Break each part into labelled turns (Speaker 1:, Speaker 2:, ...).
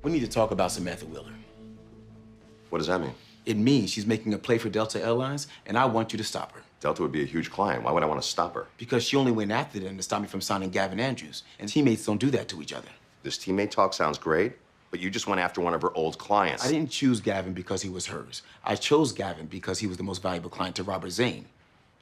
Speaker 1: We need to talk about Samantha Wheeler.
Speaker 2: What does that mean?
Speaker 1: It means she's making a play for Delta Airlines, and I want you to stop her.
Speaker 2: Delta would be a huge client. Why would I want to stop her?
Speaker 1: Because she only went after them to stop me from signing Gavin Andrews, and teammates don't do that to each other.
Speaker 2: This teammate talk sounds great, but you just went after one of her old clients.
Speaker 1: I didn't choose Gavin because he was hers. I chose Gavin because he was the most valuable client to Robert Zane.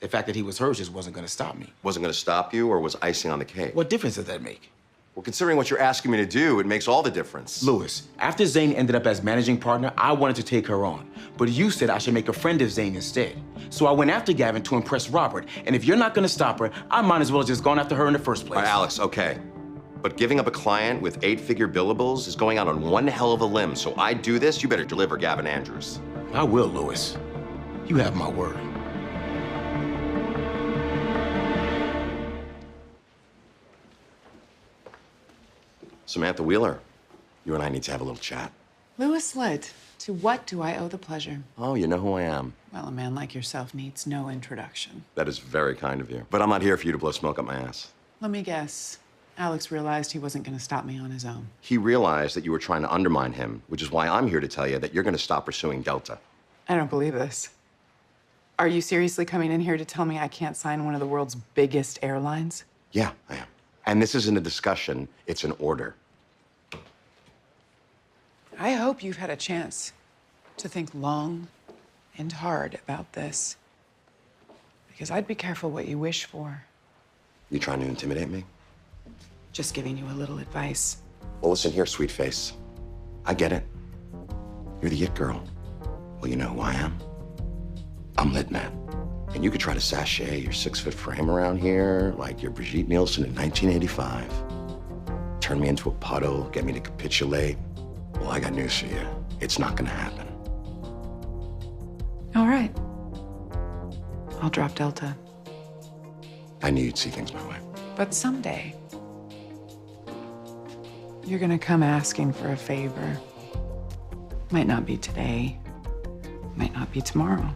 Speaker 1: The fact that he was hers just wasn't going to stop me.
Speaker 2: Wasn't going to stop you, or was icing on the cake?
Speaker 1: What difference does that make?
Speaker 2: Well, considering what you're asking me to do, it makes all the difference.
Speaker 1: Louis, after Zane ended up as managing partner, I wanted to take her on. But you said I should make a friend of Zane instead. So I went after Gavin to impress Robert. And if you're not going to stop her, I might as well have just gone after her in the first place.
Speaker 2: All right, Alex, okay. But giving up a client with 8-figure billables is going out on one hell of a limb. So I do this, you better deliver Gavin Andrews.
Speaker 1: I will, Louis. You have my word.
Speaker 2: Samantha Wheeler, you and I need to have a little chat.
Speaker 3: Louis Litt, to what do I owe the pleasure?
Speaker 2: Oh, you know who I am.
Speaker 3: Well, a man like yourself needs no introduction.
Speaker 2: That is very kind of you. But I'm not here for you to blow smoke up my ass.
Speaker 3: Let me guess. Alex realized he wasn't going to stop me on his own.
Speaker 2: He realized that you were trying to undermine him, which is why I'm here to tell you that you're going to stop pursuing Delta.
Speaker 3: I don't believe this. Are you seriously coming in here to tell me I can't sign one of the world's biggest airlines?
Speaker 2: Yeah, I am. And this isn't a discussion, it's an order.
Speaker 3: I hope you've had a chance to think long and hard about this. Because I'd be careful what you wish for.
Speaker 2: You trying to intimidate me?
Speaker 3: Just giving you a little advice.
Speaker 2: Well, listen here, sweet face. I get it. You're the it girl. Well, you know who I am? I'm Lit Man. And you could try to sashay your 6-foot frame around here like you're Brigitte Nielsen in 1985. Turn me into a puddle, get me to capitulate. Well, I got news for you. It's not gonna happen.
Speaker 3: All right. I'll drop Delta.
Speaker 2: I knew you'd see things my way.
Speaker 3: But someday, you're gonna come asking for a favor. Might not be today, might not be tomorrow,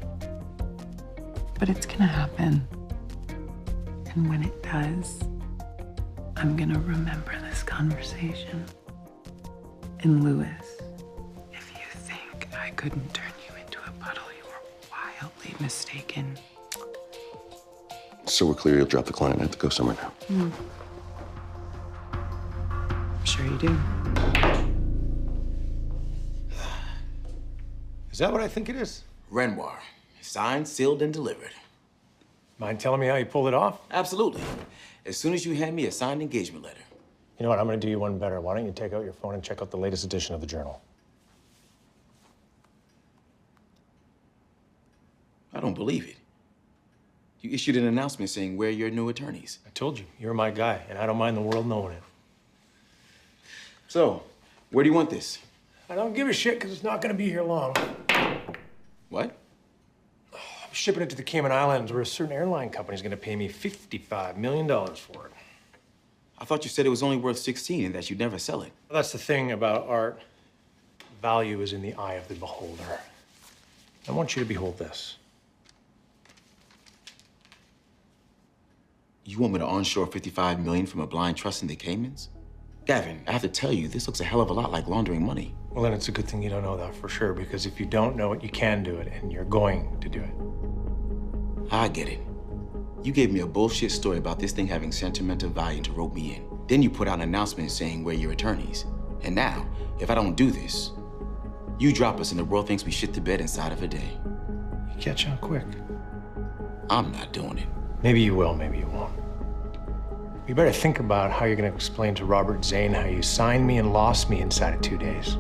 Speaker 3: but it's gonna happen. And when it does, I'm gonna remember this conversation. And Louis, if you think I couldn't turn you into a puddle, you are wildly mistaken.
Speaker 2: So we're clear you'll drop the client. I have to go somewhere now.
Speaker 3: I'm sure you do.
Speaker 4: Is that what I think it is?
Speaker 1: Renoir. Signed, sealed, and delivered.
Speaker 4: Mind telling me how you pulled it off?
Speaker 1: Absolutely. As soon as you hand me a signed engagement letter.
Speaker 4: You know what, I'm gonna do you one better. Why don't you take out your phone and check out the latest edition of the Journal?
Speaker 1: I don't believe it. You issued an announcement saying we're your new attorneys.
Speaker 4: I told you, you're my guy, and I don't mind the world knowing it.
Speaker 1: So, where do you want this?
Speaker 4: I don't give a shit, because it's not gonna be here long.
Speaker 1: What?
Speaker 4: I'm shipping it to the Cayman Islands, where a certain airline company's gonna pay me $55 million for it.
Speaker 1: I thought you said it was only worth 16 and that you'd never sell it.
Speaker 4: Well, that's the thing about art. Value is in the eye of the beholder. I want you to behold this.
Speaker 1: You want me to onshore $55 million from a blind trust in the Caymans? Gavin, I have to tell you, this looks a hell of a lot like laundering money.
Speaker 4: Well, then it's a good thing you don't know that for sure, because if you don't know it, you can do it, and you're going to do it.
Speaker 1: I get it. You gave me a bullshit story about this thing having sentimental value to rope me in. Then you put out an announcement saying we're your attorneys. And now, if I don't do this, you drop us and the world thinks we shit the bed inside of a day.
Speaker 4: You catch on quick.
Speaker 1: I'm not doing it.
Speaker 4: Maybe you will, maybe you won't. You better think about how you're gonna explain to Robert Zane how you signed me and lost me inside of 2 days.